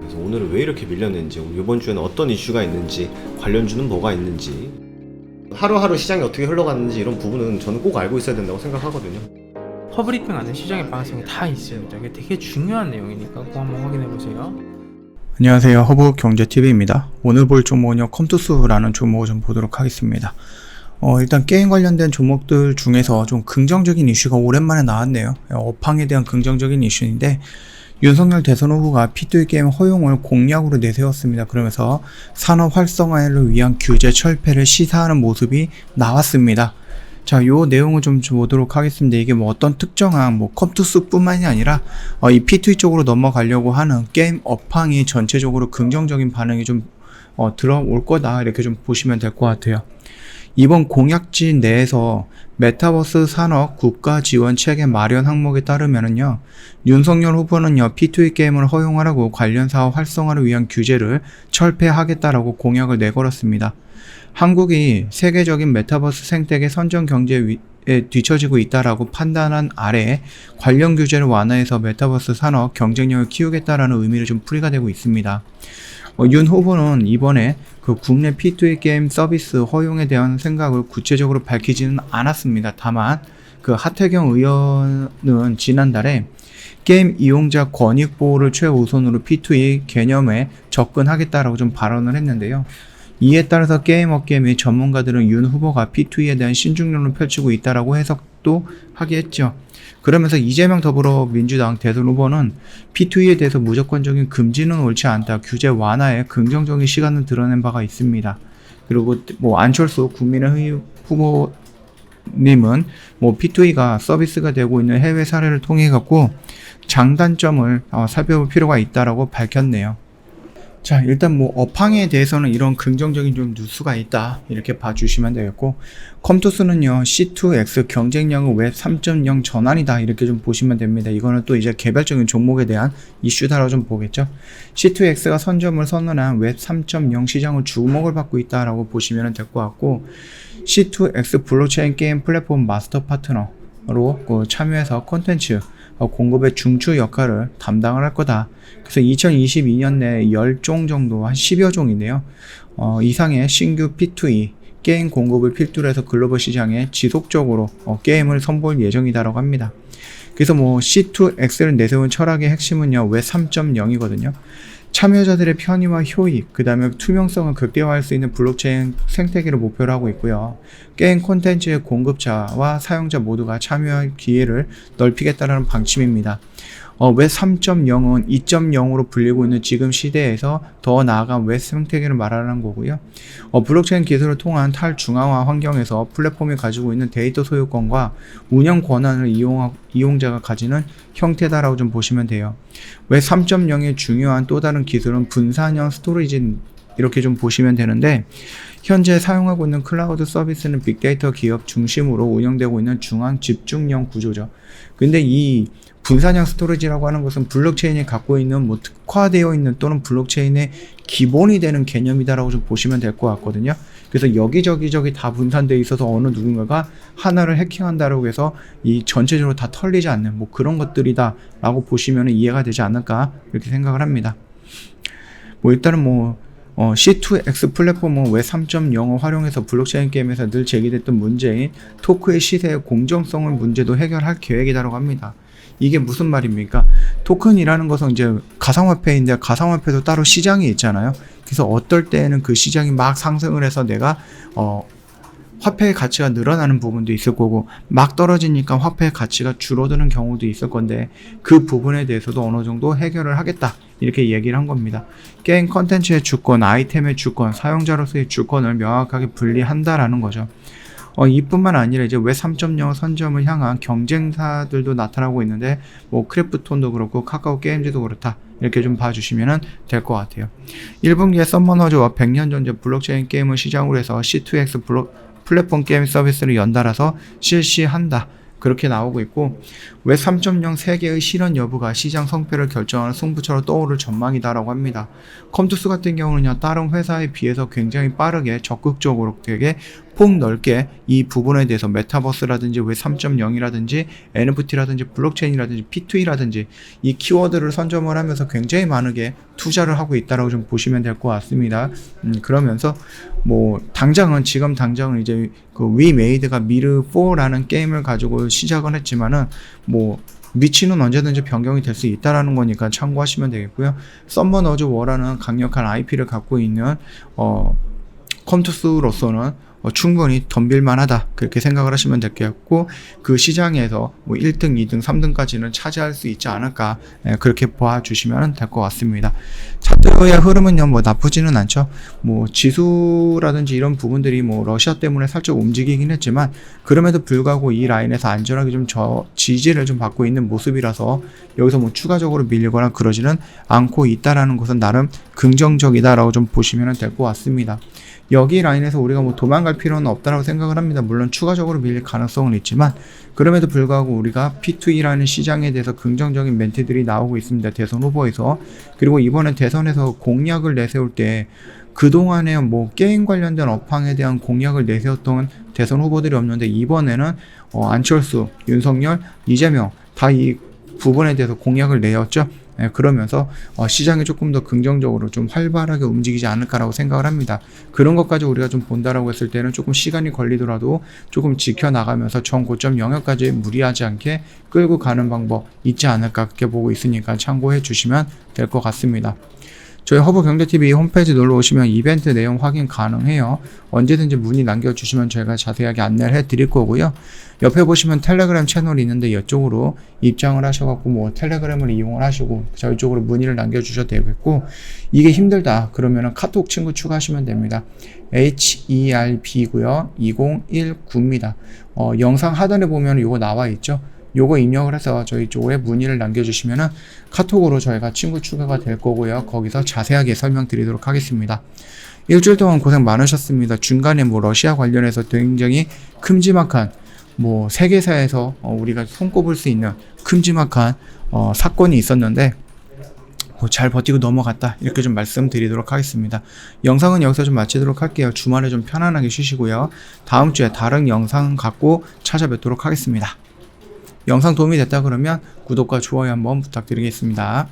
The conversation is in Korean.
그래서 오늘은 왜 이렇게 밀렸는지, 이번 주에는 어떤 이슈가 있는지, 관련주는 뭐가 있는지, 하루하루 시장이 어떻게 흘러갔는지 이런 부분은 저는 꼭 알고 있어야 된다고 생각하거든요. 퍼브리핑 안에 시장의 방향성이 다 있습니다. 이게 되게 중요한 내용이니까 꼭 한번 확인해 보세요. 안녕하세요, 허브경제TV입니다. 오늘 볼 종목은요, 컴투스라는 종목을 좀 보도록 하겠습니다. 일단 게임 관련된 종목들 중에서 좀 긍정적인 이슈가 오랜만에 나왔네요. 업황에 대한 긍정적인 이슈인데, 윤석열 대선 후보가 P2E 게임 허용을 공약으로 내세웠습니다. 그러면서 산업 활성화를 위한 규제 철폐를 시사하는 모습이 나왔습니다. 자, 요 내용을 좀 보도록 하겠습니다. 이게 뭐 어떤 특정한 컴투스 뿐만이 아니라 이 P2E 쪽으로 넘어가려고 하는 게임 업황이 전체적으로 긍정적인 반응이 좀 들어올 거다, 이렇게 좀 보시면 될 것 같아요. 이번 공약지 내에서 메타버스 산업 국가 지원 체계 마련 항목에 따르면은요, 윤석열 후보는요, P2E 게임을 허용하라고 관련 사업 활성화를 위한 규제를 철폐하겠다라고 공약을 내걸었습니다. 한국이 세계적인 메타버스 생태계 선전 경제에 뒤처지고 있다라고 판단한 아래 관련 규제를 완화해서 메타버스 산업 경쟁력을 키우겠다라는 의미로 좀 풀이가 되고 있습니다. 윤 후보는 이번에 그 국내 P2E 게임 서비스 허용에 대한 생각을 구체적으로 밝히지는 않았습니다. 다만 그 하태경 의원은 지난달에 게임 이용자 권익 보호를 최우선으로 P2E 개념에 접근하겠다라고 좀 발언을 했는데요. 이에 따라서 게임 업계 및 전문가들은 윤 후보가 P2E에 대한 신중론을 펼치고 있다라고 해석도 하게 했죠. 그러면서 이재명 더불어민주당 대선 후보는 P2E에 대해서 무조건적인 금지는 옳지 않다, 규제 완화에 긍정적인 시각을 드러낸 바가 있습니다. 그리고 안철수 국민의힘 후보님은 P2E가 서비스가 되고 있는 해외 사례를 통해 갖고 장단점을 살펴볼 필요가 있다라고 밝혔네요. 자, 일단 업황에 대해서는 이런 긍정적인 좀 뉴스가 있다, 이렇게 봐주시면 되겠고, 컴투스는요, C2X 경쟁력은 웹 3.0 전환이다, 이렇게 좀 보시면 됩니다. 이거는 또 이제 개별적인 종목에 대한 이슈다라고 좀 보겠죠. C2X가 선점을 선언한 웹 3.0 시장을 주목을 받고 있다라고 보시면 될 것 같고, C2X 블록체인 게임 플랫폼 마스터 파트너로 참여해서 콘텐츠 공급의 중추 역할을 담당을 할 거다. 그래서 2022년 내 10종 정도, 한 10여 종이네요. 이상의 신규 P2E 게임 공급을 필두로 해서 글로벌 시장에 지속적으로 게임을 선보일 예정이다라고 합니다. 그래서 C2X를 내세운 철학의 핵심은요, 웹 3.0이거든요. 참여자들의 편의와 효익, 그 다음에 투명성을 극대화할 수 있는 블록체인 생태계를 목표로 하고 있고요. 게임 콘텐츠의 공급자와 사용자 모두가 참여할 기회를 넓히겠다는 방침입니다. 웹 3.0은 2.0으로 불리고 있는 지금 시대에서 더 나아간 웹 생태계를 말하는 거고요. 블록체인 기술을 통한 탈중앙화 환경에서 플랫폼이 가지고 있는 데이터 소유권과 운영 권한을 이용자가 가지는 형태다라고 좀 보시면 돼요. 웹 3.0의 중요한 또 다른 기술은 분산형 스토리지, 이렇게 좀 보시면 되는데, 현재 사용하고 있는 클라우드 서비스는 빅데이터 기업 중심으로 운영되고 있는 중앙 집중형 구조죠. 근데 이 분산형 스토리지라고 하는 것은 블록체인이 갖고 있는 특화되어 있는 또는 블록체인의 기본이 되는 개념이다라고 좀 보시면 될 것 같거든요. 그래서 여기저기 다 분산되어 있어서 어느 누군가가 하나를 해킹한다라고 해서 이 전체적으로 다 털리지 않는 그런 것들이다라고 보시면 이해가 되지 않을까, 이렇게 생각을 합니다. 일단은 C2X 플랫폼은 웹 3.0을 활용해서 블록체인 게임에서 늘 제기됐던 문제인 토크의 시세의 공정성을 문제도 해결할 계획이다라고 합니다. 이게 무슨 말입니까? 토큰이라는 것은 이제 가상화폐인데, 가상화폐도 따로 시장이 있잖아요. 그래서 어떨 때는 그 시장이 막 상승을 해서 내가 화폐의 가치가 늘어나는 부분도 있을 거고, 막 떨어지니까 화폐의 가치가 줄어드는 경우도 있을 건데, 그 부분에 대해서도 어느 정도 해결을 하겠다, 이렇게 얘기를 한 겁니다. 게임 컨텐츠의 주권, 아이템의 주권, 사용자로서의 주권을 명확하게 분리한다라는 거죠. 이뿐만 아니라 이제 웹 3.0 선점을 향한 경쟁사들도 나타나고 있는데, 크래프톤도 그렇고 카카오 게임즈도 그렇다, 이렇게 좀 봐주시면 될 것 같아요. 1분기에 썸머너즈와 100년 전제 블록체인 게임을 시작으로 해서 C2X 플랫폼 게임 서비스를 연달아서 실시한다, 그렇게 나오고 있고, 웹 3.0 세계의 실현 여부가 시장 성패를 결정하는 승부처로 떠오를 전망이다라고 합니다. 컴투스 같은 경우는요, 다른 회사에 비해서 굉장히 빠르게 적극적으로 되게 폭넓게 이 부분에 대해서 메타버스라든지 웹 3.0이라든지 NFT라든지 블록체인이라든지 P2E라든지 이 키워드를 선점을 하면서 굉장히 많게 투자를 하고 있다라고 좀 보시면 될 것 같습니다. 그러면서 뭐 지금 당장은 이제 그 위메이드가 미르4라는 게임을 가지고 시작을 했지만은 뭐 위치는 언제든지 변경이 될 수 있다라는 거니까 참고하시면 되겠고요. 썸머너즈 워라는 강력한 IP를 갖고 있는 컴투스로서는 충분히 덤빌만하다 그렇게 생각을 하시면 되겠고, 그 시장에서 뭐 1등, 2등, 3등까지는 차지할 수 있지 않을까 그렇게 봐주시면 될 것 같습니다. 차트의 흐름은요 뭐 나쁘지는 않죠. 뭐 지수라든지 이런 부분들이 뭐 러시아 때문에 살짝 움직이긴 했지만 그럼에도 불구하고 이 라인에서 안전하게 좀 지지를 좀 받고 있는 모습이라서 여기서 뭐 추가적으로 밀리거나 그러지는 않고 있다라는 것은 나름 긍정적이다라고 좀 보시면 될 것 같습니다. 여기 라인에서 우리가 뭐 도망갈 필요는 없다라고 생각을 합니다. 물론 추가적으로 밀릴 가능성은 있지만 그럼에도 불구하고 우리가 P2E라는 시장에 대해서 긍정적인 멘트들이 나오고 있습니다. 대선 후보에서. 그리고 이번에 대선에서 공약을 내세울 때 그동안에 뭐 게임 관련된 업황에 대한 공약을 내세웠던 대선 후보들이 없는데 이번에는 안철수, 윤석열, 이재명 다 이 부분에 대해서 공약을 내었죠. 그러면서 시장이 조금 더 긍정적으로 좀 활발하게 움직이지 않을까라고 생각을 합니다. 그런 것까지 우리가 좀 본다라고 했을 때는 조금 시간이 걸리더라도 조금 지켜나가면서 전 고점 영역까지 무리하지 않게 끌고 가는 방법 있지 않을까 그렇게 보고 있으니까 참고해 주시면 될 것 같습니다. 저희 허브경제TV 홈페이지 놀러 오시면 이벤트 내용 확인 가능해요. 언제든지 문의 남겨주시면 저희가 자세하게 안내를 해드릴 거고요. 옆에 보시면 텔레그램 채널이 있는데 이쪽으로 입장을 하셔갖고 뭐 텔레그램을 이용을 하시고 저희 쪽으로 문의를 남겨주셔도 되겠고, 이게 힘들다 그러면은 카톡 친구 추가하시면 됩니다. HERB고요 2019입니다. 영상 하단에 보면 이거 나와 있죠. 요거 입력을 해서 저희 쪽에 문의를 남겨주시면은 카톡으로 저희가 친구 추가가 될 거고요. 거기서 자세하게 설명드리도록 하겠습니다. 일주일 동안 고생 많으셨습니다. 중간에 뭐 러시아 관련해서 굉장히 큼지막한 뭐 세계사에서 우리가 손꼽을 수 있는 큼지막한 사건이 있었는데 잘 버티고 넘어갔다 이렇게 좀 말씀드리도록 하겠습니다. 영상은 여기서 좀 마치도록 할게요. 주말에 좀 편안하게 쉬시고요. 다음 주에 다른 영상 갖고 찾아뵙도록 하겠습니다. 영상 도움이 됐다 그러면 구독과 좋아요 한번 부탁드리겠습니다.